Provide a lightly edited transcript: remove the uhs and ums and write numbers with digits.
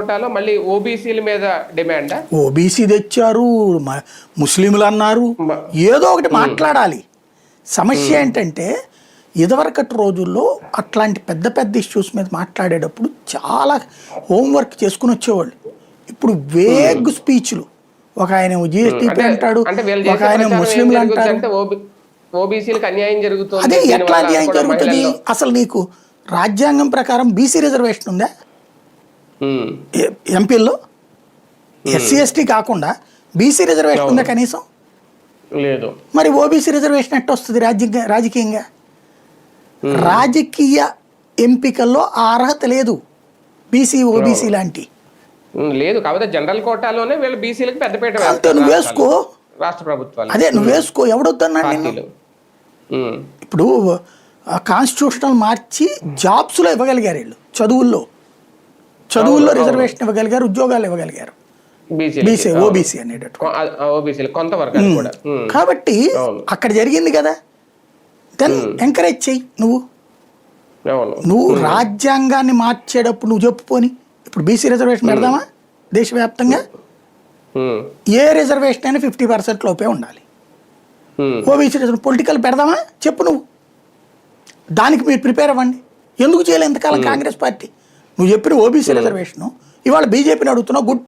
కోటాలో మళ్ళీ ఓబీసీల మీద డిమాండ్ ఓబీసీ తెచ్చారు, ముస్లింలు అన్నారు, ఏదో ఒకటి మాట్లాడాలి. సమస్య ఏంటంటే ఇదివరకటి రోజుల్లో అట్లాంటి పెద్ద పెద్ద ఇష్యూస్ మీద మాట్లాడేటప్పుడు చాలా హోంవర్క్ చేసుకుని వచ్చేవాళ్ళు. ఇప్పుడు వేగ్ స్పీచ్లు, ఒక ఆయన జిఎస్టీపీ అంటాడు, ఒక ఆయన ముస్లింలు అంటారు. ఓబీసీలకు అన్యాయం జరుగుతుంది. అదే ఎట్లా అన్యాయం జరుగుతుంది? అసలు నీకు రాజ్యాంగం ప్రకారం బీసీ రిజర్వేషన్ ఉందా ఎంపీల్లో? ఎస్సీ ఎస్టీ కాకుండా బీసీ రిజర్వేషన్ ఉందా కనీసం? లేదు. మరి ఓబీసీ రిజర్వేషన్ ఎట్ట వస్తుంది రాజకీయంగా? రాజకీయ ఎంపికల్లో ఆ అర్హత లేదు బీసీ ఓబీసీ లాంటి లేదు. కాబట్టి జనరల్ కోటాలోనే వీళ్ళు బీసీలకు పెద్దపీట నువ్వు వేసుకో, రాష్ట్ర ప్రభుత్వాలు అదే నువ్వు వేసుకో, ఎవడొద్దన్నాడు? ఇప్పుడు కాన్స్టిట్యూషనల్ మార్చి జాబ్స్లో ఇవ్వగలిగారు వీళ్ళు, చదువుల్లో రిజర్వేషన్ ఇవ్వగలిగారు, ఉద్యోగాలు ఇవ్వగలిగారు బీసీ ఓబీసీ అనేటట్టు కొంతవరకు. కాబట్టి అక్కడ జరిగింది కదా, దెన్ ఎంకరేజ్ చెయ్యి. నువ్వు రాజ్యాంగాన్ని మార్చేటప్పుడు నువ్వు చెప్పుకొని ఇప్పుడు బీసీ రిజర్వేషన్ పెడదామా దేశవ్యాప్తంగా? ఏ రిజర్వేషన్ అయినా 50% లోపే ఉండాలి. ఓబీసీ రిజర్వేషన్ పొలిటికల్ పెడదామా చెప్పు నువ్వు. దానికి మీరు ప్రిపేర్ అవ్వండి. ఎందుకు చేయలేదు ఇంతకాలం కాంగ్రెస్ పార్టీ? నువ్వు చెప్పిన ఓబీసీ రిజర్వేషను ఇవాళ బీజేపీని అడుగుతున్నావు. గుడ్